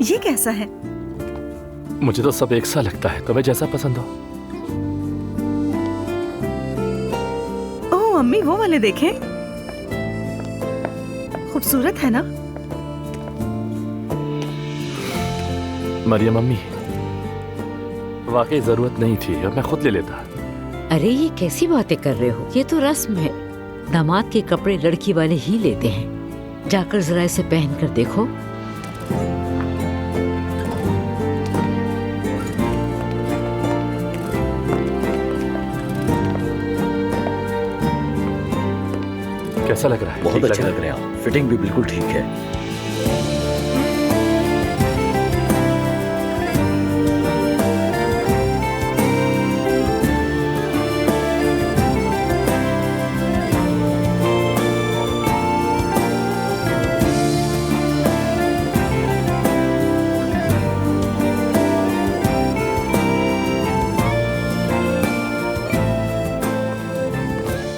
ये कैसा है? मुझे तो सब एक सा लगता है, तुम्हें जैसा पसंद हो। ओह अम्मी, वो वाले देखें, खूबसूरत है ना? मरियम अम्मी, वाकई जरूरत नहीं थी और मैं खुद ले लेता। अरे ये कैसी बातें कर रहे हो, ये तो रस्म है। दामाद के कपड़े लड़की वाले ही लेते हैं। जाकर जरा इसे पहन कर देखो। कैसा लग रहा है? बहुत अच्छे लग रहे हैं आप, फिटिंग भी बिल्कुल ठीक है।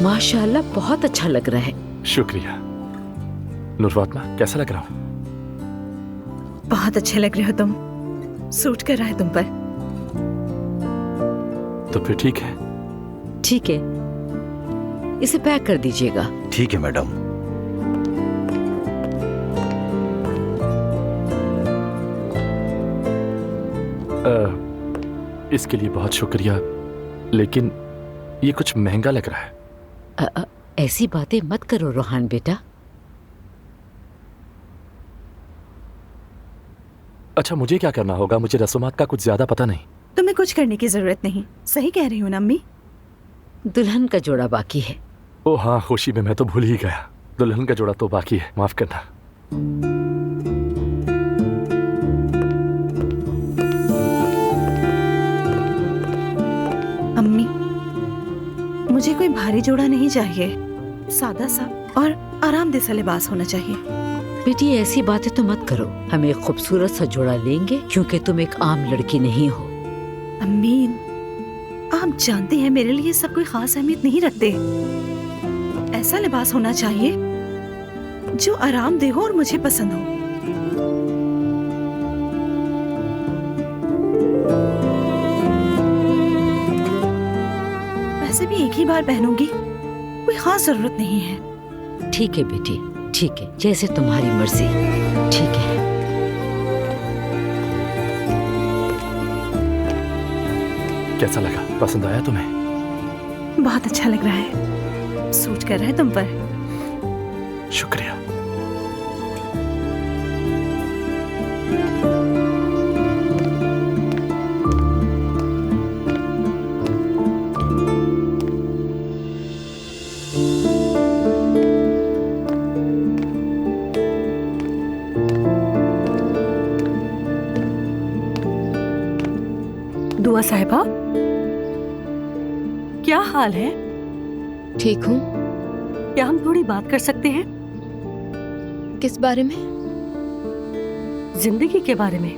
माशाल्लाह बहुत अच्छा लग रहा है। शुक्रिया। नूर फातिमा, कैसा लग रहा हूँ? बहुत अच्छे लग रहे हो तुम, सूट कर रहा है तुम पर। तो फिर ठीक है। ठीक है, इसे पैक कर दीजिएगा। ठीक है मैडम। इसके लिए बहुत शुक्रिया, लेकिन ये कुछ महंगा लग रहा है। ऐसी बातें मत करो रोहान बेटा। अच्छा, मुझे क्या करना होगा? मुझे रस्मात का कुछ ज्यादा पता नहीं। तुम्हें कुछ करने की जरूरत नहीं, सही कह रही हूँ ना अम्मी? दुल्हन का जोड़ा बाकी है। ओ हाँ, खुशी में मैं तो भूल ही गया, दुल्हन का जोड़ा तो बाकी है, माफ करना। अम्मी, मुझे कोई भारी जोड़ा नहीं चाहिए, सादा सा और आरामदेह सा लिबास होना चाहिए। बेटी ऐसी बातें तो मत करो, हम एक खूबसूरत सा जोड़ा लेंगे क्योंकि तुम एक आम लड़की नहीं हो। अम्मी, आप जानते हैं मेरे लिए सब कोई खास अहमियत नहीं रखते। ऐसा लिबास होना चाहिए जो आरामदेह हो और मुझे पसंद हो। वैसे भी एक ही बार पहनूंगी, कोई खास जरूरत नहीं है। ठीक है बेटी, ठीक है, जैसे तुम्हारी मर्जी। ठीक है। कैसा लगा? पसंद आया तुम्हें? बहुत अच्छा लग रहा है, सूट कर रहा है तुम पर। शुक्रिया। दुआ साहिबा, क्या हाल है? ठीक हूँ। क्या हम थोड़ी बात कर सकते हैं? किस बारे में? जिंदगी के बारे में।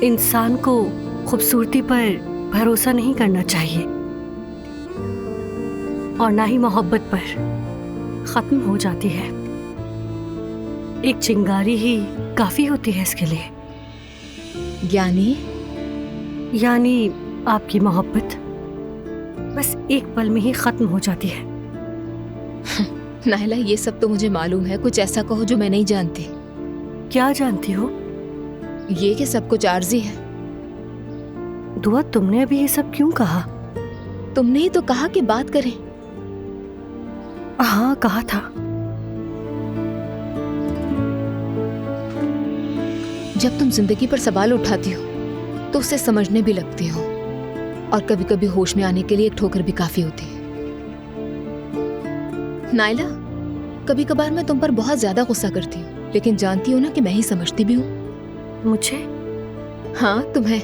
इंसान को खूबसूरती पर भरोसा नहीं करना चाहिए और ना ही मोहब्बत पर, खत्म हो जाती है। एक चिंगारी ही काफी होती है इसके लिए। यानी आपकी मोहब्बत बस एक पल में ही खत्म हो जाती है। नाहिला, ये सब तो मुझे मालूम है, कुछ ऐसा कहो जो मैं नहीं जानती। क्या जानती हो? ये कि सब कुछ आर्जी है। दुआ, तुमने अभी ये सब क्यों कहा? तुमने ही तो कहा कि बात करें। हाँ, कहा था। जब तुम जिंदगी पर सवाल उठाती हो तो उसे समझने भी लगती हो, और कभी कभी होश में आने के लिए एक ठोकर भी काफी होती है। नाइला, कभी कभार मैं तुम पर बहुत ज्यादा गुस्सा करती हूँ, लेकिन जानती हो ना कि मैं ही समझती भी हूँ। मुझे? हाँ, तुम्हें।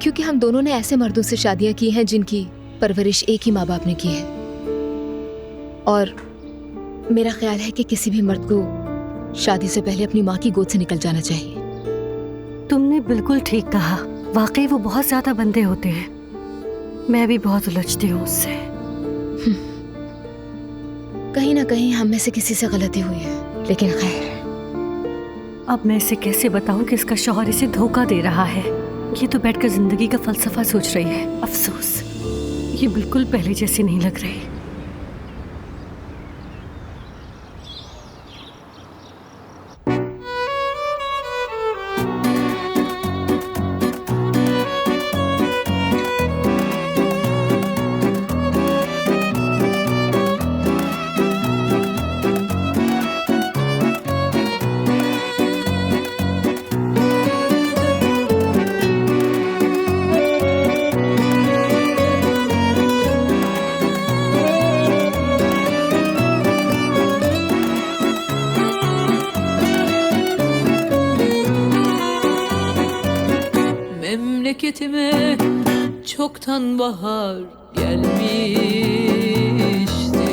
क्योंकि हम दोनों ने ऐसे मर्दों से शादियां की हैं जिनकी परवरिश एक ही माँ बाप ने की है, और मेरा ख्याल है कि किसी भी मर्द को शादी से पहले अपनी माँ की गोद से निकल जाना चाहिए। तुमने बिल्कुल ठीक कहा, वाकई वो बहुत ज्यादा बंदे होते हैं। मैं भी बहुत उलझती हूँ उससे। कहीं ना कहीं हम में से किसी से गलती हुई है, लेकिन खैर। अब मैं इसे कैसे बताऊं कि इसका शौहर इसे धोखा दे रहा है। ये तो बैठकर जिंदगी का फलसफा सोच रही है। अफसोस, ये बिल्कुल पहले जैसी नहीं लग रही। Memleketime çoktan bahar gelmişti.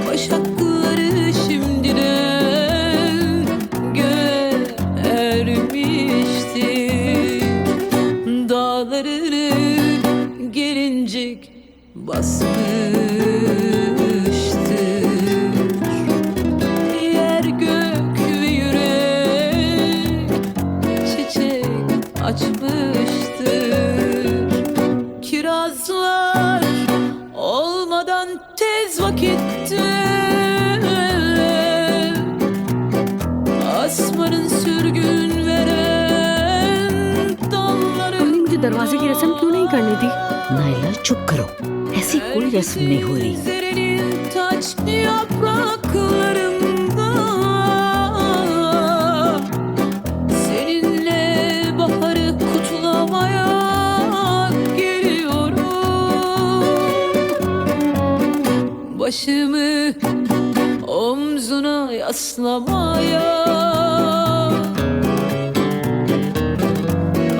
Başakları şimdiden göğe ermişti. Dağlarını gelincik basmıştı. Yer gök ve yürek çiçek açmıştır. Kirazlar olmadan tez vakitte asmanın sürgün veren dalları. तुमने मुझे दरवाजे की रस्म क्यों नहीं करने दी? नाइला चुप करो, ऐसी कोई रस्म नहीं हो रही। Serenin taç yapraklarında seninle baharı kutlamaya geliyorum. Başımı omzuna yaslamaya,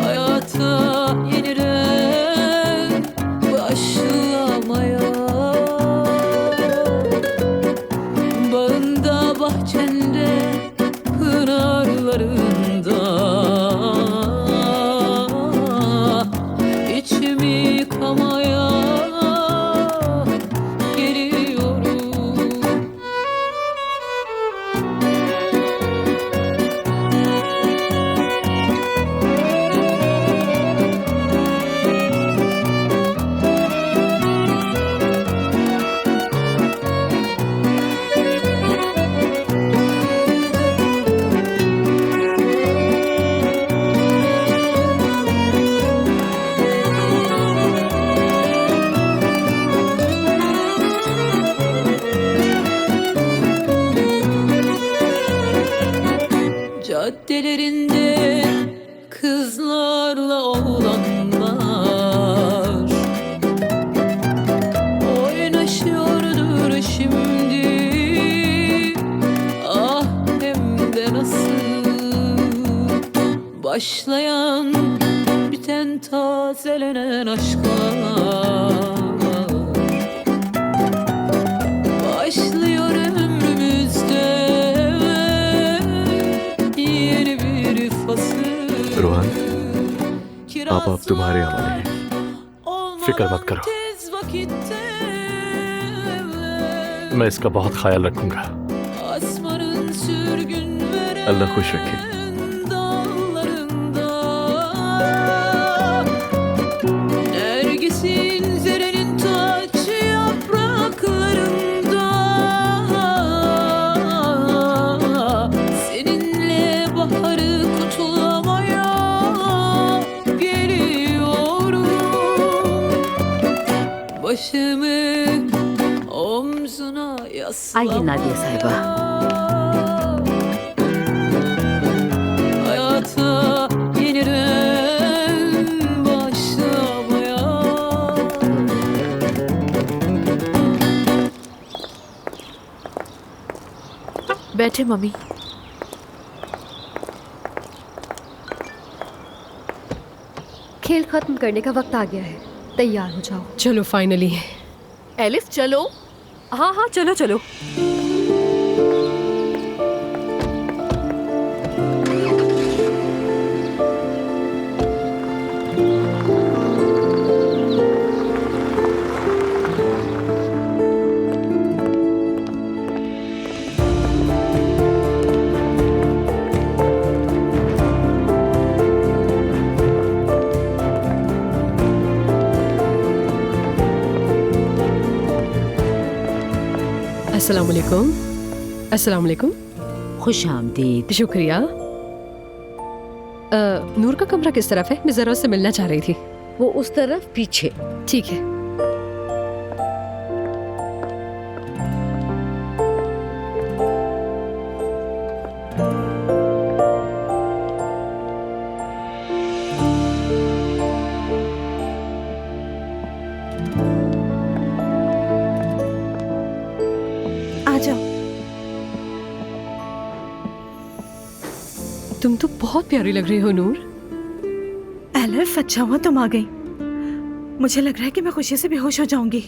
hayata yeniden başlamaya. Bağında bahçende pınarlarında içimi yıkamaya geliyorum. Caddelerinde kızlarla oğlanlar oynaşıyordur şimdi. Ah hem de nasıl başlayan biten tazelenen aşklar. Başlıyor ömrümüzde yeni bir fasıl. Rohan, आप अब तुम्हारे हवाले हैं। फिक्र मत करो, मैं इसका बहुत ख्याल रखूंगा। अल्लाह खुश रखे। Nergisin zerenin taç yapraklarında seninle baharı kutlamaya geliyorum. Başımı omzuna आइए नादिया साहिबा। hayata yeniden başlamaya. बैठे मम्मी। खेल खत्म करने का वक्त आ गया है, तैयार हो जाओ। चलो फाइनली। एलिफ चलो। हाँ हाँ, चलो चलो। अस्सलाम वालेकुम। अस्सलाम वालेकुम। खुश आमदीद। शुक्रिया। नूर का कमरा किस तरफ है? मैं जरा उससे मिलना चाह रही थी। वो उस तरफ पीछे। ठीक है। आ जाओ। तुम तो बहुत प्यारी लग रही हो नूर। एलिफ, अच्छा हुआ तुम आ गई। मुझे लग रहा है कि मैं खुशी से बेहोश हो जाऊंगी।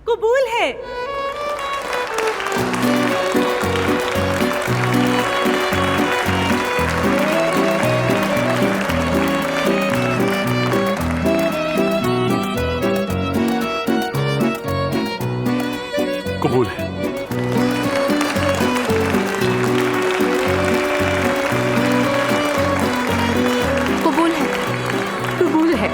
कबूल है। कबूल है। कबूल है। कबूल है।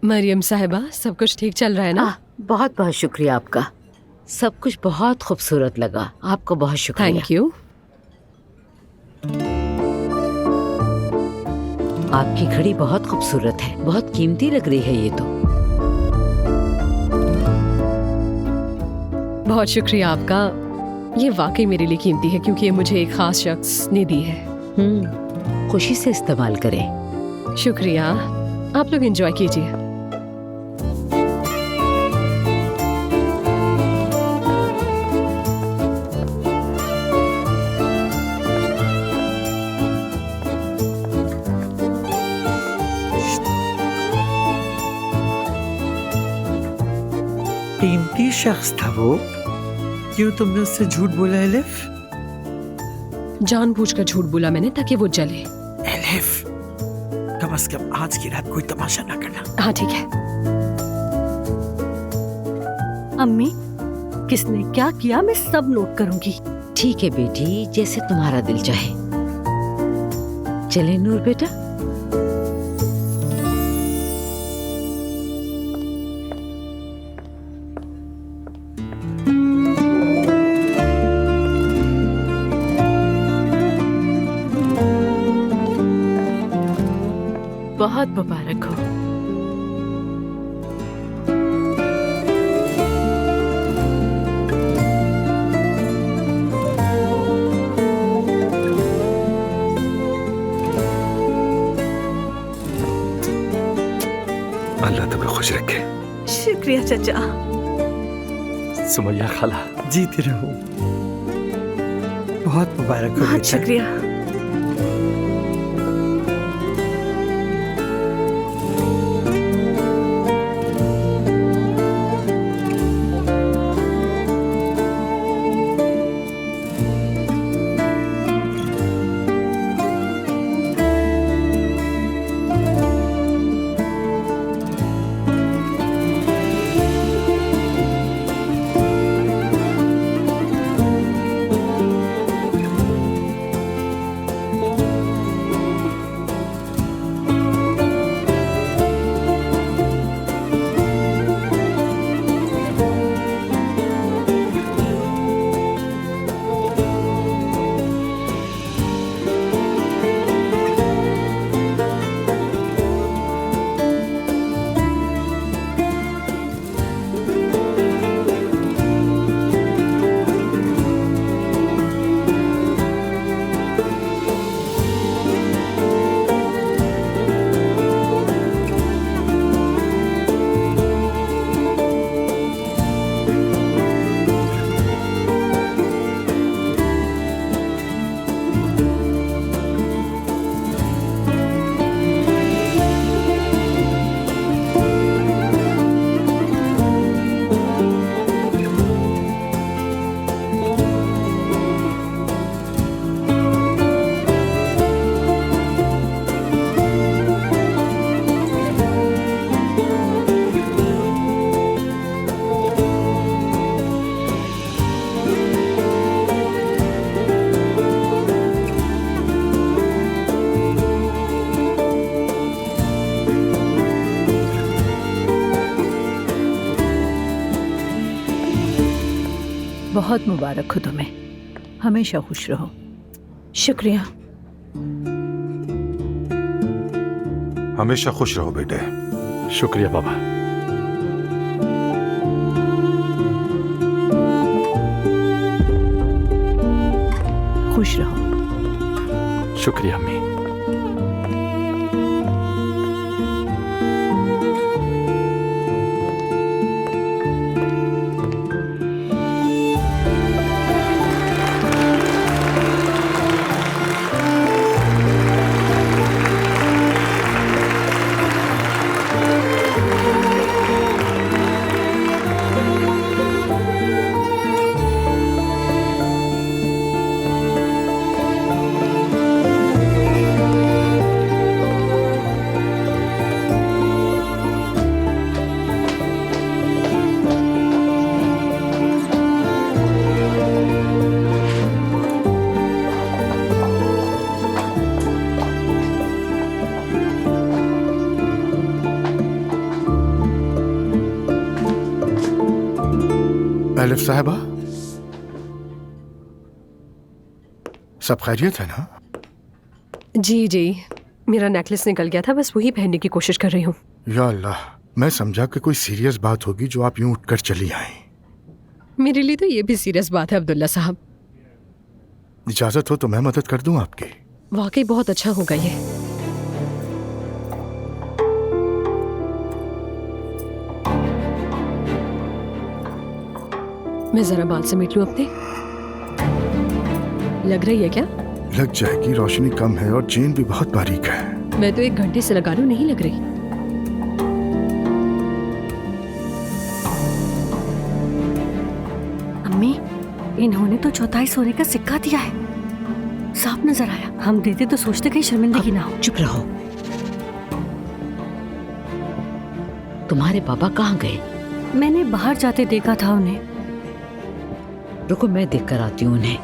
मरियम साहिबा, सब कुछ ठीक चल रहा है ना? बहुत बहुत शुक्रिया आपका। सब कुछ बहुत खूबसूरत लगा। आपको बहुत शुक्रिया। Thank you. आपकी घड़ी बहुत खूबसूरत है, बहुत कीमती लग रही है ये तो। बहुत शुक्रिया आपका। ये वाकई मेरे लिए कीमती है क्योंकि ये मुझे एक खास शख्स ने दी है। खुशी से इस्तेमाल करें। शुक्रिया। आप लोग एंजॉय कीजिए। कीमती शख्स था वो। क्यों तुमने उससे झूठ बोला एलिफ? जानबूझकर झूठ बोला मैंने ताकि वो जले। एलिफ, कम से कम आज की रात कोई तमाशा ना करना। हाँ ठीक है। अम्मी, किसने क्या किया मैं सब नोट करूंगी। ठीक है बेटी, जैसे तुम्हारा दिल चाहे। चले नूर बेटा। बहुत मुबारक हो। अल्लाह तुम्हें खुश रखे। शुक्रिया चाचा। सुमैया खाला, जीते रहो। बहुत मुबारक हो बहुत बेटा। शुक्रिया। बहुत मुबारक हो तुम्हें, हमेशा खुश रहो। शुक्रिया। हमेशा खुश रहो बेटे। शुक्रिया बाबा। खुश रहो। शुक्रिया अम्मी। एलिफ साहबा, सब खैरियत है ना? जी जी, मेरा नेकलेस निकल गया था, बस वही पहनने की कोशिश कर रही हूँ। या अल्लाह, मैं समझा कि कोई सीरियस बात होगी जो आप यूं उठकर चली आई। मेरे लिए तो ये भी सीरियस बात है अब्दुल्ला साहब। इजाजत हो तो मैं मदद कर दूं आपकी? वाकई बहुत अच्छा होगा ये। मैं जरा बाल समेट लूं अपने। लग रही है क्या? लग जाएगी, रोशनी कम है और चेन भी बहुत बारीक है। मैं तो 1 घंटे से लगा लूं, नहीं लग रही। अम्मी, इन्होंने तो चौथाई सोने का सिक्का दिया है, साफ नजर आया। हम देते तो सोचते कहीं शर्मिंदगी ना हो। चुप रहो। तुम्हारे पापा कहाँ गए? मैंने बाहर जाते देखा था उन्हें। रुको, मैं देख कर आती हूँ उन्हें।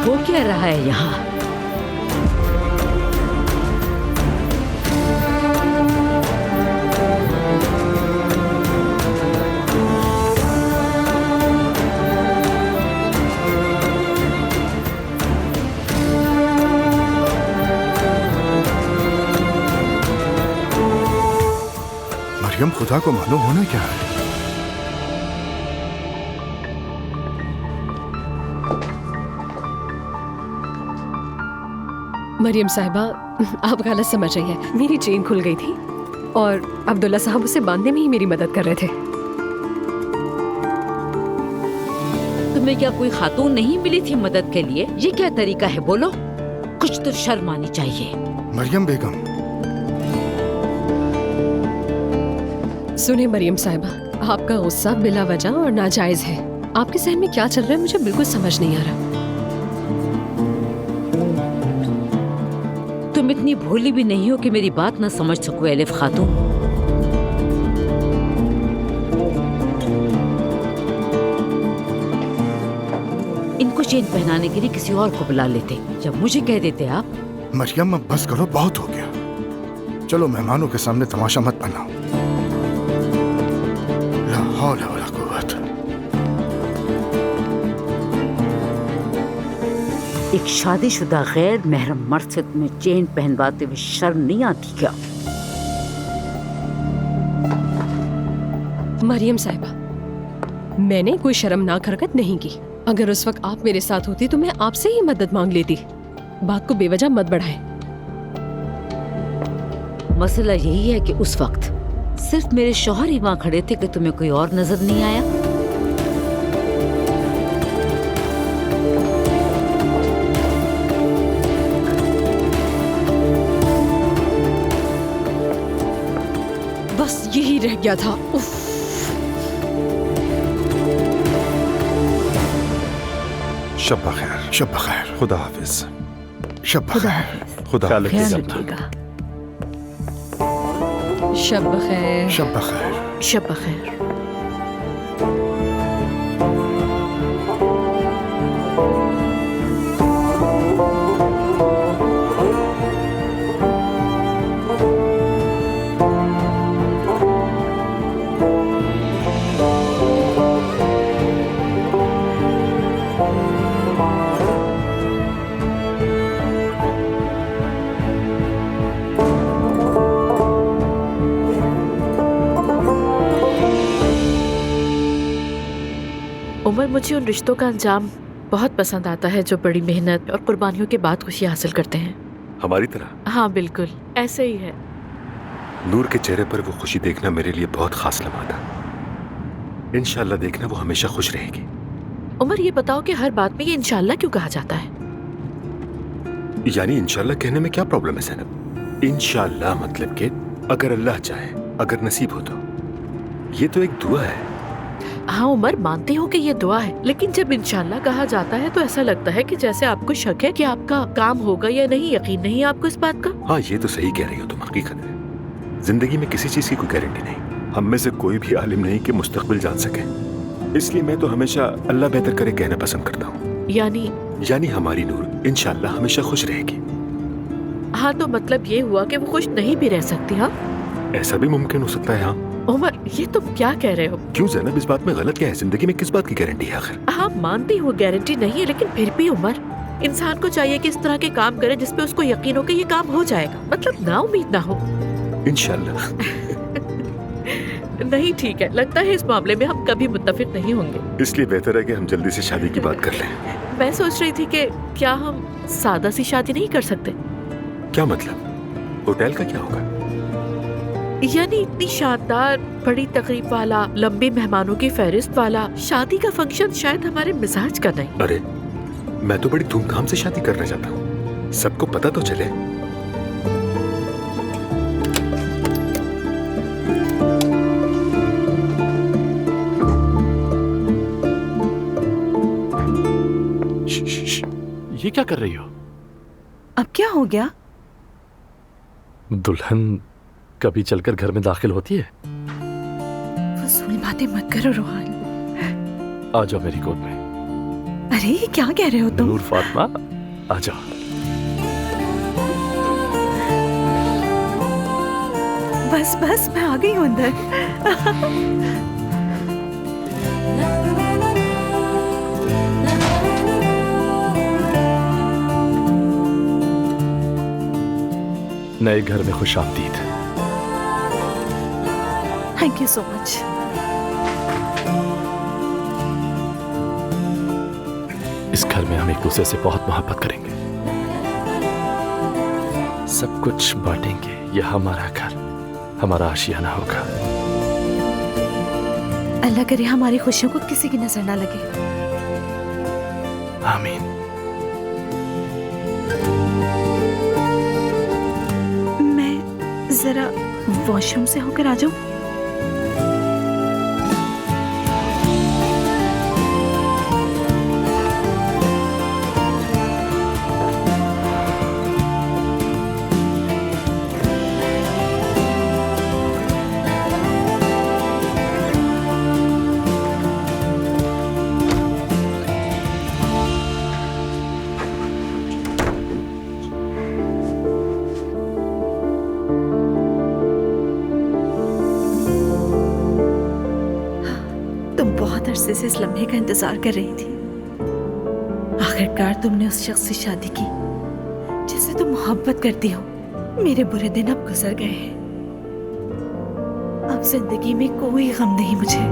वो क्या रहा है यहाँ? मरियम, खुदा को मालूम होना क्या है। मरियम साहिबा, आप गलत समझ रही हैं। मेरी चेन खुल गई थी और अब्दुल्ला साहब उसे बांधने में ही मेरी मदद कर रहे थे। तुम्हें क्या कोई खातून नहीं मिली थी मदद के लिए? ये क्या तरीका है? बोलो, कुछ तो शर्म आनी चाहिए। मरियम बेगम, सुने मरियम साहिबा, आपका गुस्सा बिला वजह और नाजायज है। आपके जहन में क्या चल रहा है मुझे बिल्कुल समझ नहीं आ रहा। तुम इतनी भोली भी नहीं हो कि मेरी बात ना समझ सको एलिफ खातून। इनको चेन पहनाने के लिए किसी और को बुला लेते, जब मुझे कह देते आप। मरियम अब बस करो, बहुत हो गया। चलो, मेहमानों के सामने तमाशा मत बनाओ। ला हौला वला कुव्वत। एक शादीशुदा गैर महरम मर्द से तुम्हें चेन पहनवाते हुए शर्म नहीं आती क्या? मरियम साहिबा, मैंने कोई शर्मनाक हरकत नहीं की। अगर उस वक्त आप मेरे साथ होती तो मैं आपसे ही मदद मांग लेती। बात को बेवजह मत बढ़ाएं। मसला यही है कि उस वक्त सिर्फ मेरे शौहर ही वहां खड़े थे कि तुम्हें कोई और नजर नहीं आया। रह गया था। उफ। शब बखैर, शब बखैर, खुदा हाफिज, शब खुदा बखैर, हाफिज। खुदा ख्याल हाफिज, ख्याल रखिएगा। रखिएगा। शब बखैर। शब बखैर। शब बखैर। उमर, मुझे उन रिश्तों का अंजाम बहुत पसंद आता है जो बड़ी मेहनत और कुर्बानियों के बाद खुशी हासिल करते हैं। हमारी तरह। हाँ बिल्कुल ऐसे ही है। नूर के चेहरे पर वो खुशी देखना मेरे लिए बहुत खास लम्हा था। इंशाल्लाह देखना वो हमेशा खुश रहेगी। उमर, ये बताओ कि हर बात में ये इंशाल्लाह क्यों कहा जाता है? यानी इंशाल्लाह कहने में क्या प्रॉब्लम है ज़ैनब? इंशाल्लाह मतलब कि अगर अल्लाह चाहे, अगर नसीब हो तो। ये तो एक दुआ है। हाँ उमर, मानती हूँ कि ये दुआ है, लेकिन जब इंशाल्लाह कहा जाता है तो ऐसा लगता है कि जैसे आपको शक है कि आपका काम होगा या नहीं, यकीन नहीं है आपको इस बात का। हाँ ये तो सही कह रही हो तुम, हकीकत है। जिंदगी में किसी चीज की कोई गारंटी नहीं। हम में से कोई भी आलिम नहीं कि मुस्तकबिल जान सके, इसलिए मैं तो हमेशा अल्लाह बेहतर करे कहना पसंद करता हूँ। यानी हमारी नूर इंशाल्लाह हमेशा खुश रहेगी। हाँ तो मतलब ये हुआ कि वो खुश नहीं भी रह सकती? हाँ ऐसा भी मुमकिन हो सकता है। हाँ उमर, ये तुम क्या कह रहे हो? क्यों ज़ैनब, इस बात में गलत क्या है? जिंदगी में किस बात की गारंटी है आखिर? हाँ मानती हूँ गारंटी नहीं है, लेकिन फिर भी उमर, इंसान को चाहिए कि इस तरह के काम करे जिसपे उसको यकीन हो कि ये काम हो जाएगा, मतलब ना उम्मीद ना हो। इंशाल्लाह। नहीं ठीक है, लगता है इस मामले में हम कभी मुत्तफिक नहीं होंगे। इसलिए बेहतर है कि हम जल्दी से शादी की बात कर लें। मैं सोच रही थी कि क्या हम सादा सी शादी नहीं कर सकते? क्या मतलब? होटल का क्या होगा? यानी इतनी शानदार बड़ी तकरीब वाला, लंबी मेहमानों की फहरिस्त वाला शादी का फंक्शन शायद हमारे मिजाज का नहीं। अरे मैं तो बड़ी धूमधाम से शादी करना चाहता हूँ, सबको पता तो चले। ये क्या कर रही हो? अब क्या हो गया? दुल्हन कभी चलकर घर में दाखिल होती है? फजूल बातें मत करो रोहान। आ जाओ मेरी गोद में। अरे ये क्या कह रहे हो तुम? नूर फातिमा आ जाओ। बस बस मैं आ गई हूँ अंदर। नए घर में खुश आमदीद। Thank you so much. इस घर में हम एक दूसरे से बहुत मोहब्बत करेंगे, सब कुछ बांटेंगे। यह हमारा घर, हमारा आशियाना होगा। अल्लाह करे हमारी खुशियों को किसी की नजर ना लगे। आमीन। मैं जरा वॉशरूम से होकर आ जाऊं? अरसे से इस लम्हे का इंतजार कर रही थी। आखिरकार तुमने उस शख्स से शादी की जिससे तुम मोहब्बत करती हो। मेरे बुरे दिन अब गुजर गए हैं। अब जिंदगी में कोई गम नहीं मुझे।